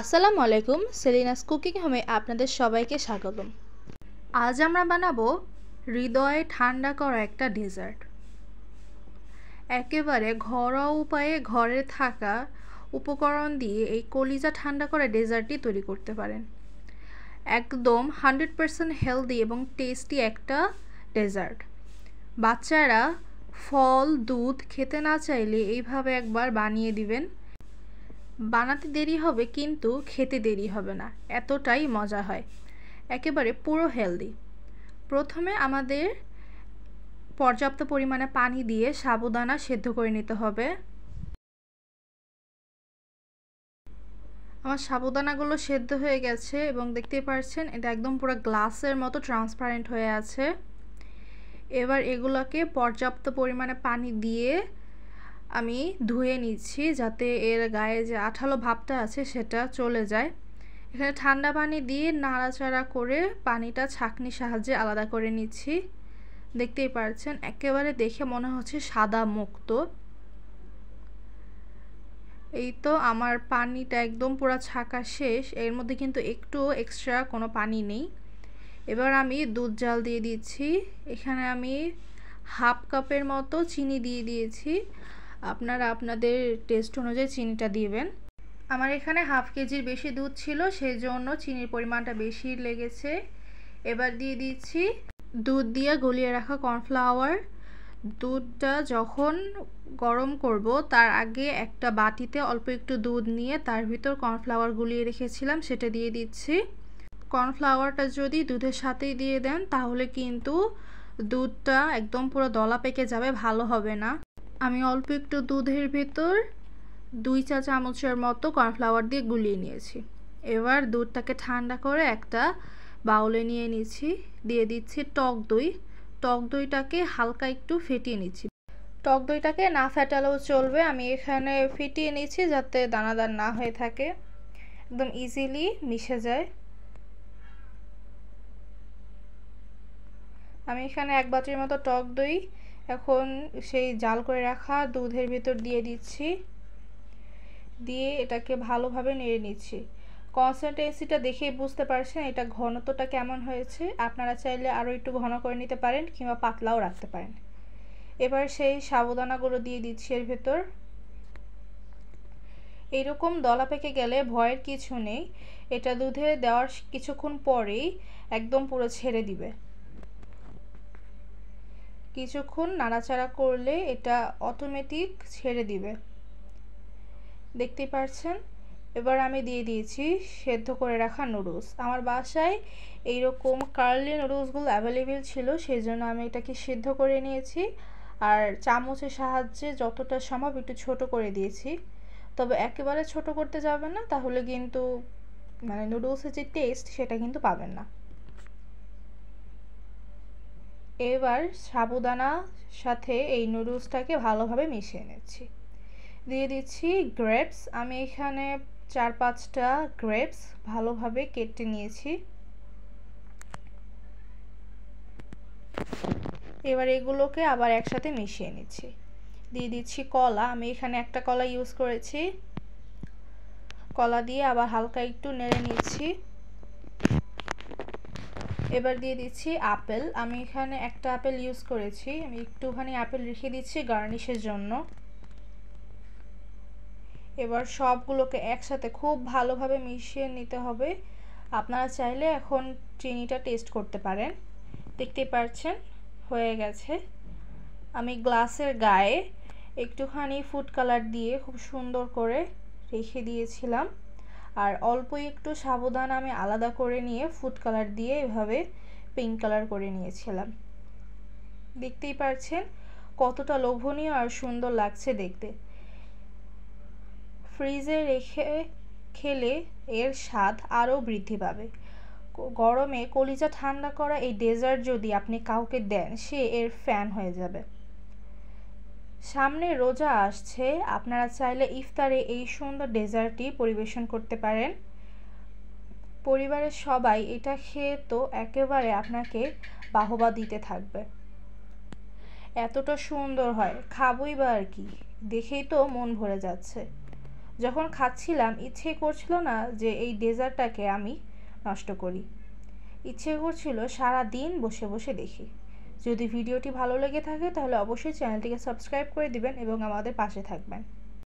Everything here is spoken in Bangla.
আসসালামু আলাইকুম, সেলিনাস কুকিং হোমে আপনাদের সবাইকে স্বাগতম। আজ আমরা বানাবো হৃদয়ে ঠান্ডা করা একটা ডেজার্ট। একেবারে ঘরোয়া উপায়ে ঘরে থাকা উপকরণ দিয়ে এই কলিজা ঠান্ডা করা ডেজার্টটি তৈরি করতে পারেন। একদম 100% হেলদি এবং টেস্টি একটা ডেজার্ট। বাচ্চারা ফল দুধ খেতে না চাইলে এইভাবে একবার বানিয়ে দিবেন। বানাতে দেরি হবে কিন্তু খেতে দেরি হবে না, এতটাই মজা হয়, একেবারে পুরো হেলদি। প্রথমে আমাদের পর্যাপ্ত পরিমাণে পানি দিয়ে সাবুদানা সেদ্ধ করে নিতে হবে। আমার সাবুদানাগুলো সেদ্ধ হয়ে গেছে এবং দেখতেই পাচ্ছেন এটা একদম পুরো গ্লাসের মতো ট্রান্সপারেন্ট হয়ে আছে। এবার এগুলোকে পর্যাপ্ত পরিমাণে পানি দিয়ে আমি ধুয়ে নিচ্ছি যাতে এর গায়ে যে আঠালো ভাবটা আছে সেটা চলে যায়। এখানে ঠান্ডা পানি দিয়ে নাড়াচাড়া করে পানিটা ছাঁকনির সাহায্যে আলাদা করে নিচ্ছি। দেখতেই পাচ্ছেন একেবারে দেখে মনে হচ্ছে সাদা মুক্ত। এই তো আমার পানিটা একদম পুরো ছাঁকা শেষ, এর মধ্যে কিন্তু একটু এক্সট্রা কোনো পানি নেই। এবার আমি দুধ জাল দিয়ে দিচ্ছি। এখানে আমি হাফ কাপের মতো চিনি দিয়ে দিয়েছি, আপনারা আপনাদের টেস্ট অনুযায়ী চিনিটা দিবেন। আমার এখানে হাফ কেজির বেশি দুধ ছিল, সেই জন্য চিনির পরিমাণটা বেশি লেগেছে। এবার দিয়ে দিচ্ছি দুধ দিয়ে গলিয়ে রাখা কর্নফ্লাওয়ার। দুধটা যখন গরম করব তার আগে একটা বাটিতে অল্প একটু দুধ নিয়ে তার ভিতর কর্নফ্লাওয়ার গুলিয়ে রেখেছিলাম সেটা দিয়ে দিচ্ছি। কর্নফ্লাওয়ারটা যদি দুধের সাথেই দিয়ে দেন তাহলে কিন্তু দুধটা একদম পুরো দলা পেকে যাবে, ভালো হবে না। আমি অল্প একটু দুধের ভিতর 2 চা চামচের মতো কর্নফ্লাওয়ার দিয়ে গুলিয়ে নিয়েছি। এবার দুধটাকে ঠান্ডা করে একটা বাউলে নিয়ে নিচ্ছি। দিয়ে দিচ্ছি টক দই। টক দইটাকে হালকা একটু ফেটিয়ে নিচ্ছি। টক দইটাকে না ফেটালেও চলবে, আমি এখানে ফেটিয়ে নিচ্ছি যাতে দানাদার না হয়ে থাকে, একদম ইজিলি মিশে যায়। আমি এখানে 1 বাটির মতো টক দই এখন সেই জাল করে রাখা দুধের ভিতর দিয়ে দিচ্ছি। দিয়ে এটাকে ভালোভাবে নেড়ে নিচ্ছি। কনসিস্টেন্সিটা দেখেই বুঝতে পারছেন এটা ঘনত্বটা কেমন হয়েছে। আপনারা চাইলে আরও একটু ঘন করে নিতে পারেন কিংবা পাতলাও রাখতে পারেন। এবার সেই সাবুদানাগুলো দিয়ে দিচ্ছি এর ভেতর। এইরকম দলা পেকে গেলে ভয়ের কিছু নেই, এটা দুধে দেওয়ার কিছুক্ষণ পরেই একদম পুরো ছেড়ে দিবে। কিছুক্ষণ নাড়াচাড়া করলে এটা অটোমেটিক ছেড়ে দিবে, দেখতেই পাচ্ছেন। এবার আমি দিয়ে দিয়েছি সেদ্ধ করে রাখা নুডলস। আমার বাসায় এইরকম কার্লি নুডলসগুলো অ্যাভেলেবেল ছিল, সেই জন্য আমি এটাকে সেদ্ধ করে নিয়েছি আর চামচের সাহায্যে যতটা সম্ভব একটু ছোট করে দিয়েছি। তবে একেবারে ছোট করতে যাবেন না, তাহলে কিন্তু মানে নুডলসের যে টেস্ট সেটা কিন্তু পাবেন না। এবার সাবুদানার সাথে এই নুডলসটাকে ভালোভাবে মিশিয়ে নিচ্ছি। দিয়ে দিচ্ছি গ্রেপস। আমি এখানে 4-5টা গ্রেপস ভালোভাবে কেটে নিয়েছি। এবার এগুলোকে আবার একসাথে মিশিয়ে নিচ্ছি। দিয়ে দিচ্ছি কলা। আমি এখানে একটা কলা ইউজ করেছি। কলা দিয়ে আবার হালকা একটু নেড়ে নিচ্ছি। এবার দিয়ে দিচ্ছি আপেল। আমি এখানে একটা আপেল ইউজ করেছি, আমি একটুখানি আপেল রেখে দিচ্ছি গার্নিশের জন্য। এবার সবগুলোকে একসাথে খুব ভালোভাবে মিশিয়ে নিতে হবে। আপনারা চাইলে এখন চিনিটা টেস্ট করতে পারেন। দেখতেই পাচ্ছেন হয়ে গেছে। আমি গ্লাসের গায়ে একটুখানি ফুড কালার দিয়ে খুব সুন্দর করে রেখে দিয়েছিলাম, আর অল্প একটু সাবুদানা আমি আলাদা করে নিয়ে ফুড কালার দিয়ে এভাবে পিঙ্ক কালার করে নিয়েছিলাম। দেখতেই পাচ্ছেন কতটা লোভনীয় আর সুন্দর লাগছে দেখতে। ফ্রিজে রেখে খেলে এর স্বাদ আরও বৃদ্ধি পাবে। গরমে কলিজা ঠান্ডা করা এই ডেজার্ট যদি আপনি কাউকে দেন সে এর ফ্যান হয়ে যাবে। সামনে রোজা আসছে, আপনারা চাইলে ইফতারে এই সুন্দর ডেজার্টটি পরিবেশন করতে পারেন। পরিবারের সবাই এটা খেয়ে তো একেবারে আপনাকে বাহবা দিতে থাকবে, এতটা সুন্দর হয়। খাবই বা আর কি, দেখেই তো মন ভরে যাচ্ছে। যখন খাচ্ছিলাম ইচ্ছে করছিল না যে এই ডেজার্টটাকে আমি নষ্ট করি, ইচ্ছে করছিল সারা দিন বসে বসে দেখি। যদি ভিডিওটি ভালো লেগে থাকে তাহলে অবশ্যই চ্যানেলটিকে সাবস্ক্রাইব করে দিবেন এবং আমাদের পাশে থাকবেন।